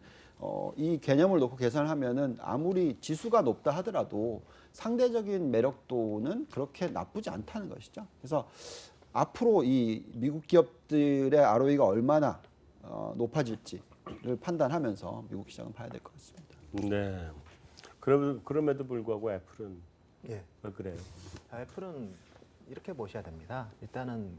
이 개념을 놓고 계산하면은 아무리 지수가 높다 하더라도 상대적인 매력도는 그렇게 나쁘지 않다는 것이죠. 그래서 앞으로 이 미국 기업들의 ROE가 얼마나 높아질지를 판단하면서 미국 시장은 봐야 될 것 같습니다. 네. 그럼에도 불구하고 애플은 예. 왜 그래요? 애플은 이렇게 보셔야 됩니다. 일단은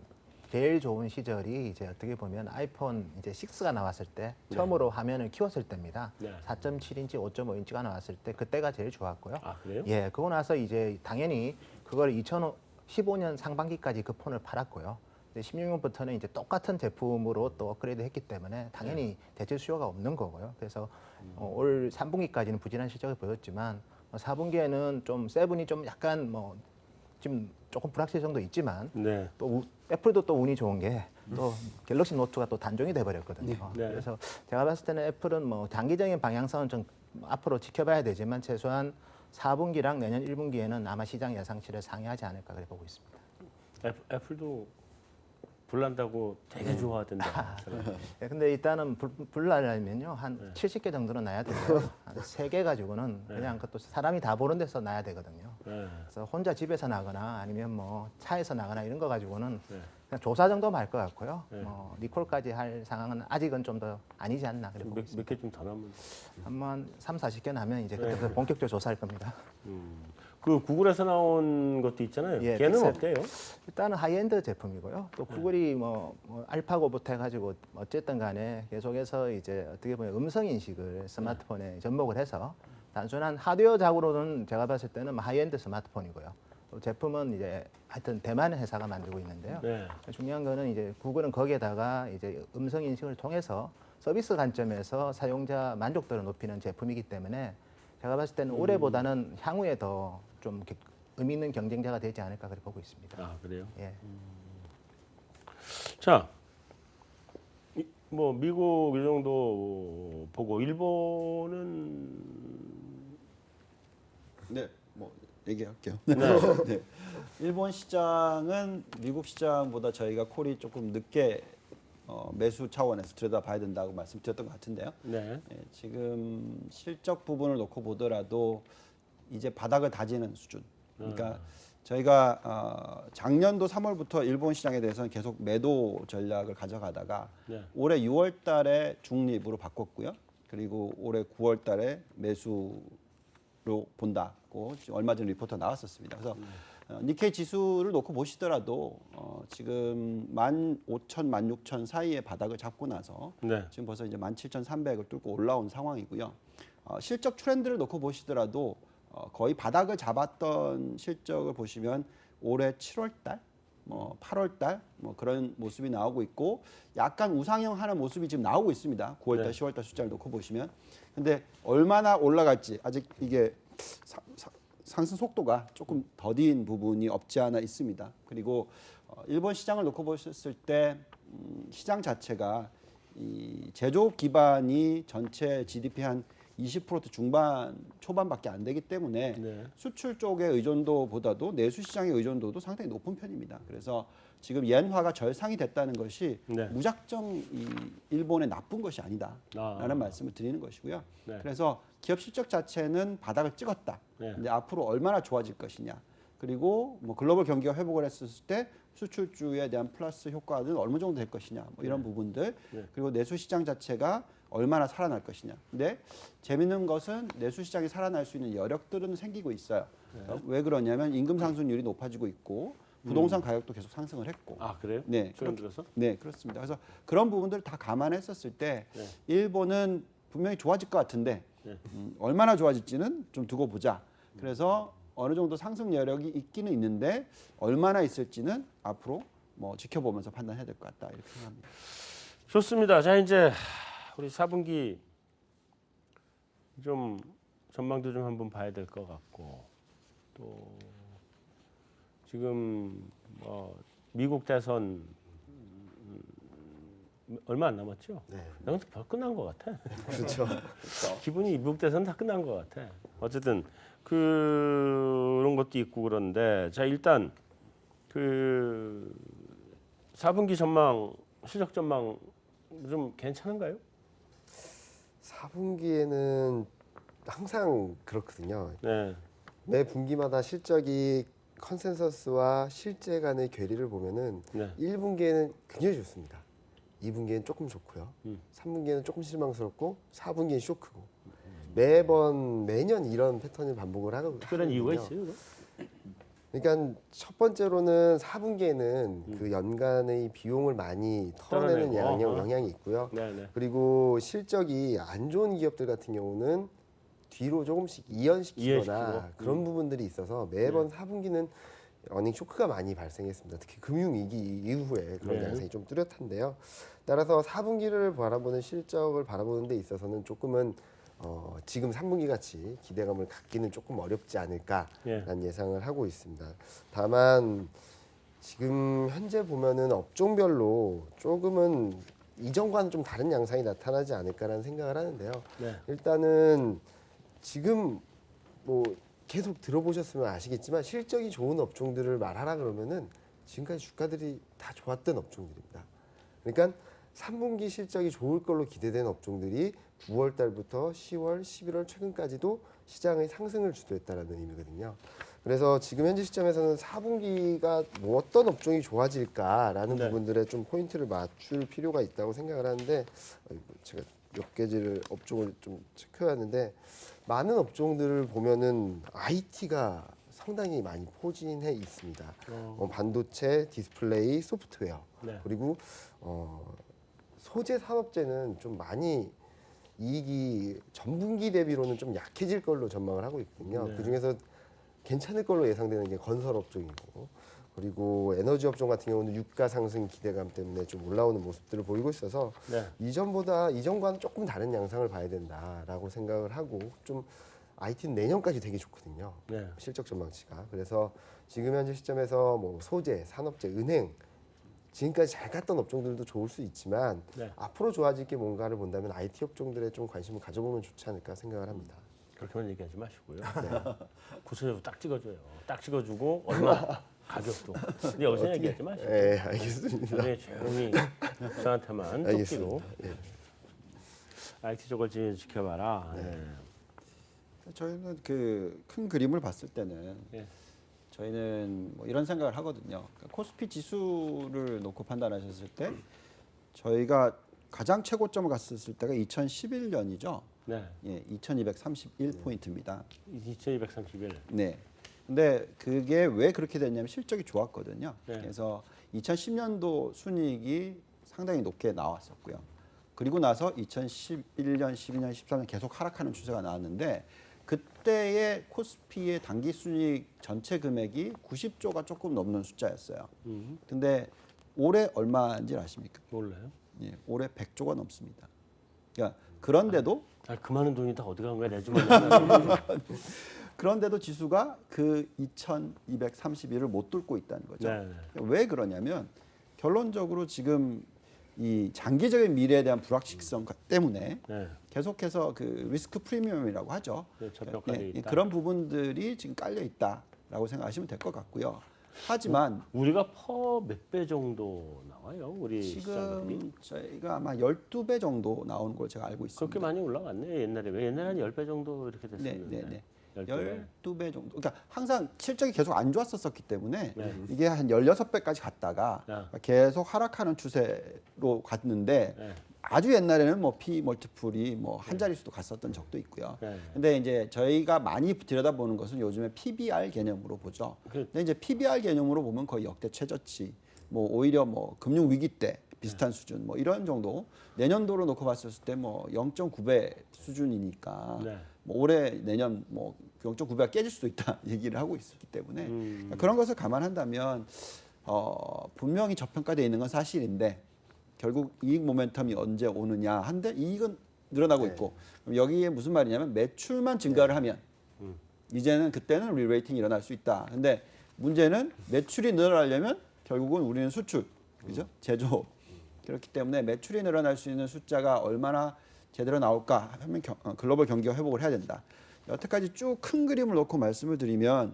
제일 좋은 시절이 이제 어떻게 보면 아이폰 이제 6가 나왔을 때 처음으로 화면을 키웠을 때입니다. 네. 4.7인치, 5.5인치가 나왔을 때 그때가 제일 좋았고요. 아 그래요? 예, 그거 나서 이제 당연히 그걸 2015년 상반기까지 그 폰을 팔았고요. 16년부터는 이제 똑같은 제품으로 또 업그레이드했기 때문에 당연히 대체 수요가 없는 거고요. 그래서 올 3분기까지는 부진한 실적을 보였지만 4분기에는 좀 세븐이 좀 약간 뭐 지금 조금 불확실 정도 있지만 네. 또 애플도 또 운이 좋은 게 또 갤럭시 노트가 또 단종이 돼 버렸거든요. 네. 그래서 제가 봤을 때는 애플은 뭐 장기적인 방향성은 좀 앞으로 지켜봐야 되지만 최소한 4분기랑 내년 1분기에는 아마 시장 예상치를 상회하지 않을까 그렇게 보고 있습니다. 애플도 불난다고 되게 좋아하던데. 예, 근데 일단은 불나려면요 한 70개 정도는 나야 되고요. 한 3개 가지고는 그냥 그것도 사람이 다 보는 데서 나야 되거든요. 네. 그래서 혼자 집에서 나거나 아니면 뭐 차에서 나거나 이런 거 가지고는 네. 그냥 조사 정도만 할 것 같고요. 리콜까지 할 상황은 아직은 좀 더 아니지 않나 그래 보고 있습니다. 몇 개 좀 더 남은. 한번 3, 40개 나면 이제 그때부터 본격적으로 조사할 겁니다. 그 구글에서 나온 것도 있잖아요. 예, 걔는 픽셀. 어때요? 일단은 하이엔드 제품이고요. 또 구글이 뭐 알파고부터 해가지고 어쨌든 간에 계속해서 이제 어떻게 보면 음성 인식을 스마트폰에 접목을 해서 단순한 하드웨어 작으로는 제가 봤을 때는 하이엔드 스마트폰이고요. 또 제품은 이제 하여튼 대만 회사가 만들고 있는데요. 네. 중요한 거는 이제 구글은 거기에다가 이제 음성 인식을 통해서 서비스 관점에서 사용자 만족도를 높이는 제품이기 때문에 제가 봤을 때는 올해보다는 향후에 더 좀 의미 있는 경쟁자가 되지 않을까 그렇게 보고 있습니다. 아 그래요? 예. 자, 뭐 미국 이 정도 보고 일본은 네, 뭐 얘기할게요. 네. 네. 일본 시장은 미국 시장보다 저희가 콜이 조금 늦게 매수 차원에서 들여다봐야 된다고 말씀드렸던 것 같은데요. 네. 예, 지금 실적 부분을 놓고 보더라도 이제 바닥을 다지는 수준. 그러니까 저희가 작년도 3월부터 일본 시장에 대해서는 계속 매도 전략을 가져가다가 네. 올해 6월달에 중립으로 바꿨고요. 그리고 올해 9월달에 매수로 본다고 지금 얼마 전 리포트가 나왔었습니다. 그래서 니케이 지수를 놓고 보시더라도 지금 15,000, 16,000 사이의 바닥을 잡고 나서 네. 지금 벌써 이제 17,300을 뚫고 올라온 상황이고요. 실적 트렌드를 놓고 보시더라도 거의 바닥을 잡았던 실적을 보시면 올해 7월달, 뭐 8월달 뭐 그런 모습이 나오고 있고 약간 우상향하는 모습이 지금 나오고 있습니다. 9월달, 네. 10월달 숫자를 놓고 보시면. 근데 얼마나 올라갈지 아직 이게 상승 속도가 조금 더딘 부분이 없지 않아 있습니다. 그리고 일본 시장을 놓고 보셨을 때 시장 자체가 이 제조업 기반이 전체 GDP 한 20% 중반 초반밖에 안 되기 때문에 네. 수출 쪽의 의존도보다도 내수 시장의 의존도도 상당히 높은 편입니다. 그래서 지금 엔화가 절상이 됐다는 것이 네. 무작정 이 일본의 나쁜 것이 아니다라는 말씀을 드리는 것이고요. 네. 그래서 기업 실적 자체는 바닥을 찍었다. 네. 근데 앞으로 얼마나 좋아질 것이냐. 그리고 뭐 글로벌 경기가 회복을 했을 때 수출주에 대한 플러스 효과는 어느 정도 될 것이냐. 뭐 이런 부분들. 네. 그리고 내수 시장 자체가 얼마나 살아날 것이냐. 근데 재밌는 것은 내수 시장이 살아날 수 있는 여력들은 생기고 있어요. 왜 그러냐면 임금 상승률이 높아지고 있고 부동산 가격도 계속 상승을 했고. 아 그래요? 네, 최근 들어서? 네, 그렇습니다. 그래서 그런 부분들 다 감안했었을 때 네. 일본은 분명히 좋아질 것 같은데 네. 얼마나 좋아질지는 좀 두고 보자. 그래서 어느 정도 상승 여력이 있기는 있는데 얼마나 있을지는 앞으로 뭐 지켜보면서 판단해야 될 것 같다 이렇게 생각합니다. 좋습니다. 자 이제 우리 4분기 좀 전망도 좀 한번 봐야 될 것 같고 또 지금 미국 대선 얼마 안 남았죠? 네. 나는 벌써 끝난 것 같아. 그렇죠. 기분이 미국 대선 다 끝난 것 같아. 어쨌든 그런 것도 있고 그런데 자 일단 그 4분기 전망 실적 전망 좀 괜찮은가요? 4분기에는 항상 그렇거든요. 네. 매 분기마다 실적이 컨센서스와 실제 간의 괴리를 보면은 네. 1분기에는 굉장히 좋습니다. 2분기에는 조금 좋고요. 3분기에는 조금 실망스럽고 4분기에는 쇼크고 매년 이런 패턴을 반복을 하거든요. 특별한 이유가 있어요? 그럼? 그러니까 첫 번째로는 4분기에는 그 연간의 비용을 많이 털어내는 떨어내고, 영향이 있고요. 네. 그리고 실적이 안 좋은 기업들 같은 경우는 뒤로 조금씩 이연시키거나 이연시키고. 그런 부분들이 있어서 매번 4분기는 어닝 쇼크가 많이 발생했습니다. 특히 금융위기 이후에 그런 네. 양상이 좀 뚜렷한데요. 따라서 4분기를 바라보는 실적을 바라보는 데 있어서는 조금은 지금 3분기 같이 기대감을 갖기는 조금 어렵지 않을까라는 예상을 하고 있습니다. 다만 지금 현재 보면은 업종별로 조금은 이전과는 좀 다른 양상이 나타나지 않을까라는 생각을 하는데요. 네. 일단은 지금 뭐 계속 들어보셨으면 아시겠지만 실적이 좋은 업종들을 말하라 그러면은 지금까지 주가들이 다 좋았던 업종들입니다. 그러니까 3분기 실적이 좋을 걸로 기대된 업종들이 9월 달부터 10월, 11월 최근까지도 시장의 상승을 주도했다라는 의미거든요. 그래서 지금 현재 시점에서는 4분기가 뭐 어떤 업종이 좋아질까라는 네. 부분들에 좀 포인트를 맞출 필요가 있다고 생각을 하는데 제가 몇 개지를 업종을 좀 체크해왔는데 많은 업종들을 보면은 IT가 상당히 많이 포진해 있습니다. 반도체, 디스플레이, 소프트웨어 네. 그리고 소재 산업재는 좀 많이 이익이 전분기 대비로는 좀 약해질 걸로 전망을 하고 있거든요. 네. 그중에서 괜찮을 걸로 예상되는 게 건설 업종이고 그리고 에너지 업종 같은 경우는 유가 상승 기대감 때문에 좀 올라오는 모습들을 보이고 있어서 네. 이전과는 조금 다른 양상을 봐야 된다라고 생각을 하고 좀 IT는 내년까지 되게 좋거든요. 네. 실적 전망치가. 그래서 지금 현재 시점에서 뭐 소재, 산업재, 은행 지금까지 잘 갔던 업종들도 좋을 수 있지만 네. 앞으로 좋아질 게 뭔가를 본다면 IT 업종들에 좀 관심을 가져보면 좋지 않을까 생각을 합니다. 그렇게만 얘기하지 마시고요. 구체적으로 딱 찍어줘요. 딱 찍어주고 얼마 가격도. 근데 여기서 얘기하지 마시고. 네, 알겠습니다. 나중에 조용히 저한테만 쪽지로 알겠습니다. 예. IT 쪽을 지켜봐라. 네. 저희는 그 큰 그림을 봤을 때는 예. 저희는 뭐 이런 생각을 하거든요. 그러니까 코스피 지수를 놓고 판단하셨을 때 저희가 가장 최고점을 갔었을 때가 2011년이죠. 네. 예, 2231포인트입니다. 2231. 네. 근데 그게 왜 그렇게 됐냐면 실적이 좋았거든요. 네. 그래서 2010년도 순이익이 상당히 높게 나왔었고요. 그리고 나서 2011년, 12년, 13년 계속 하락하는 추세가 나왔는데 그때의 코스피의 단기 순이익 전체 금액이 90조가 조금 넘는 숫자였어요. 근데 올해 얼마인지 아십니까? 몰라요? 예, 올해 100조가 넘습니다. 그러니까 그런데도 그 많은 돈이 다 어디 간 거야? 내 주머니에. 그런데도 지수가 그 2231을 못 뚫고 있다는 거죠. 네. 왜 그러냐면 결론적으로 지금 이 장기적인 미래에 대한 불확실성 때문에 네. 계속해서 그 리스크 프리미엄이라고 하죠. 네, 저평가돼 있다. 그런 부분들이 지금 깔려 있다라고 생각하시면 될 것 같고요. 하지만 우리가 퍼 몇 배 정도 나와요? 우리 지금 시장이? 저희가 아마 12배 정도 나오는 걸 제가 알고 있습니다. 그렇게 많이 올라갔네 옛날에. 왜 옛날에 한 10배 정도 이렇게 됐었는데. 네. 12배. 12배 정도. 그러니까 항상 실적이 계속 안 좋았었기 때문에 네. 이게 한 16배까지 갔다가 네. 계속 하락하는 추세로 갔는데 네. 아주 옛날에는 뭐 P 멀티플이 뭐 한 자릿수도 갔었던 적도 있고요. 네. 근데 이제 저희가 많이 들여다보는 것은 요즘에 PBR 개념으로 보죠. 근데 이제 PBR 개념으로 보면 거의 역대 최저치. 뭐 오히려 뭐 금융 위기 때 비슷한 수준 뭐 이런 정도 내년도로 놓고 봤을 때 뭐 0.9배 수준이니까 네. 뭐 올해 내년 뭐 0.9배가 깨질 수도 있다 얘기를 하고 있기 때문에 그러니까 그런 것을 감안한다면 분명히 저평가되어 있는 건 사실인데 결국 이익 모멘텀이 언제 오느냐 한데 이익은 늘어나고 네. 있고 그럼 여기에 무슨 말이냐면 매출만 증가를 하면 이제는 그때는 리레이팅이 일어날 수 있다. 근데 문제는 매출이 늘어나려면 결국은 우리는 수출, 그죠? 제조업. 그렇기 때문에 매출이 늘어날 수 있는 숫자가 얼마나 제대로 나올까 하면 글로벌 경기가 회복을 해야 된다. 여태까지 쭉 큰 그림을 놓고 말씀을 드리면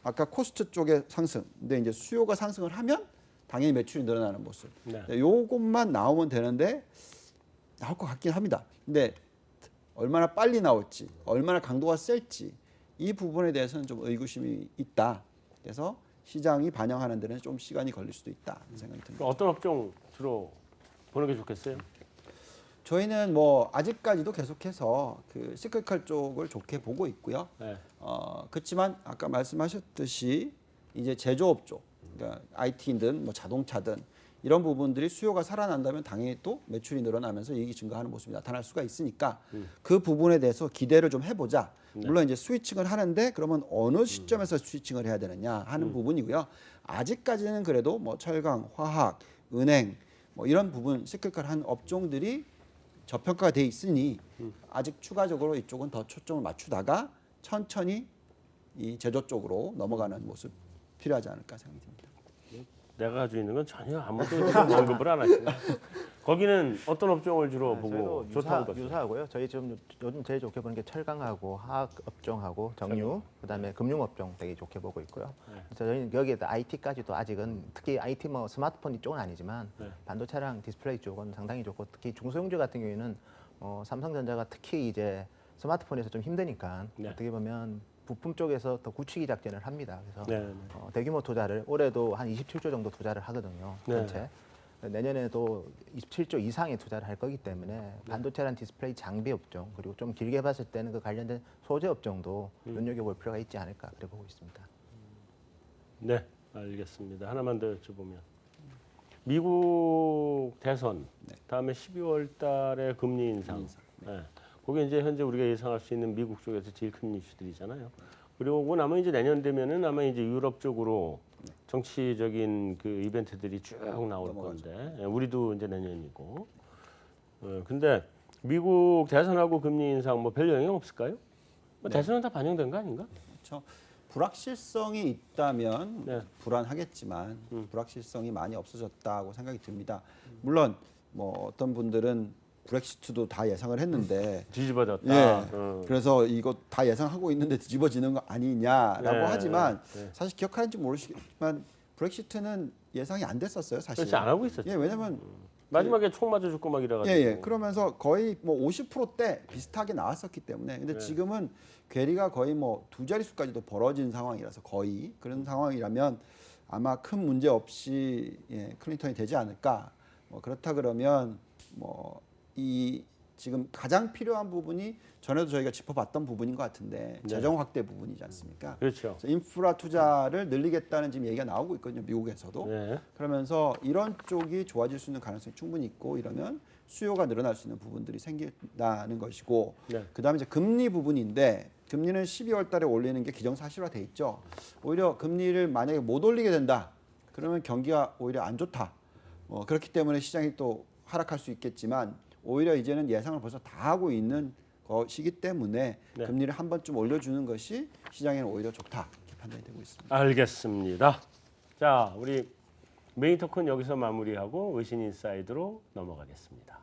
아까 코스트 쪽의 상승, 근데 이제 수요가 상승을 하면 당연히 매출이 늘어나는 모습. 네. 요것만 나오면 되는데 나올 것 같긴 합니다. 근데 얼마나 빨리 나올지, 얼마나 강도가 셀지 이 부분에 대해서는 좀 의구심이 있다. 그래서 시장이 반영하는 데는 좀 시간이 걸릴 수도 있다 생각이 듭니다. 어떤 업종 주로 보는 게 좋겠어요? 저희는 뭐 아직까지도 계속해서 그 시클컬 쪽을 좋게 보고 있고요. 네. 그렇지만 아까 말씀하셨듯이 이제 제조업 쪽, 그러니까 IT든 뭐 자동차든 이런 부분들이 수요가 살아난다면 당연히 또 매출이 늘어나면서 이익이 증가하는 모습이 나타날 수가 있으니까 그 부분에 대해서 기대를 좀 해보자. 물론 이제 스위칭을 하는데 그러면 어느 시점에서 스위칭을 해야 되느냐 하는 부분이고요. 아직까지는 그래도 뭐 철강, 화학, 은행 뭐 이런 부분 시클컬한 업종들이 저평가가 돼 있으니 아직 추가적으로 이쪽은 더 초점을 맞추다가 천천히 이 제조 쪽으로 넘어가는 모습 필요하지 않을까 생각이 듭니다. 내가 가지고 있는 건 전혀 아무도 지금 언급을 안 하시네. 거기는 어떤 업종을 주로 보고 저희도 좋다는 거죠? 유사하고요. 저희 지금 요즘 제일 좋게 보는 게 철강하고 화학 업종하고 정유, 그다음에 금융 업종 되게 좋게 보고 있고요. 그래서 저희는 여기에다 IT까지도 아직은 특히 IT 뭐 스마트폰 이쪽은 아니지만 네. 반도체랑 디스플레이 쪽은 상당히 좋고 특히 중소형주 같은 경우에는 삼성전자가 특히 이제 스마트폰에서 좀 힘드니까 네. 어떻게 보면 부품 쪽에서 더 굳히기 작전을 합니다. 그래서 네. 대규모 투자를 올해도 한 27조 정도 투자를 하거든요. 네. 전체. 내년에도 27조 이상의 투자를 할 거기 때문에 반도체란 디스플레이 장비 업종 그리고 좀 길게 봤을 때는 그 관련된 소재 업종도 눈여겨볼 필요가 있지 않을까 그래 보고 있습니다. 네, 알겠습니다. 하나만 더 여쭤보면 미국 대선 다음에 12월 달에 금리 인상. 네. 그게 이제 현재 우리가 예상할 수 있는 미국 쪽에서 제일 큰 이슈들이잖아요. 그러고 나면 이제 내년 되면은 아마 이제 유럽 쪽으로 정치적인 그 이벤트들이 쭉 나올 건데 예, 우리도 이제 내년이고. 근데 미국 대선하고 금리 인상 뭐 별 영향 없을까요? 뭐 대선은 다 반영된 거 아닌가? 그렇죠. 불확실성이 있다면 네. 불안하겠지만 불확실성이 많이 없어졌다고 생각이 듭니다. 물론 뭐 어떤 분들은 브렉시트도 다 예상을 했는데 뒤집어졌다. 예. 그래서 이거 다 예상하고 있는데 뒤집어지는 거 아니냐라고 네, 하지만 네. 사실 기억하는지 모르시겠지만 브렉시트는 예상이 안 됐었어요, 사실. 그렇지 안 하고 있었죠. 예, 왜냐면 마지막에 총 맞아 죽고 막 이래가지고. 예. 그러면서 거의 뭐 50%대 비슷하게 나왔었기 때문에 근데 지금은 괴리가 거의 뭐 두 자릿수까지도 벌어진 상황이라서 거의 그런 상황이라면 아마 큰 문제 없이 예, 클린턴이 되지 않을까. 뭐 그렇다 그러면 뭐 이 지금 가장 필요한 부분이 전에도 저희가 짚어봤던 부분인 것 같은데 재정 확대 부분이지 않습니까? 그렇죠. 그래서 인프라 투자를 늘리겠다는 지금 얘기가 나오고 있거든요, 미국에서도. 네. 그러면서 이런 쪽이 좋아질 수 있는 가능성이 충분히 있고 이러면 수요가 늘어날 수 있는 부분들이 생긴다는 것이고 네. 그다음에 이제 금리 부분인데 금리는 12월 달에 올리는 게 기정사실화돼 있죠. 오히려 금리를 만약에 못 올리게 된다. 그러면 경기가 오히려 안 좋다. 그렇기 때문에 시장이 또 하락할 수 있겠지만 오히려 이제는 예상을 벌써 다 하고 있는 것이기 때문에 네. 금리를 한 번쯤 올려주는 것이 시장에는 오히려 좋다. 이렇게 판단이 되고 있습니다. 알겠습니다. 자, 우리 메인 토크는 여기서 마무리하고 외신 인사이드로 넘어가겠습니다.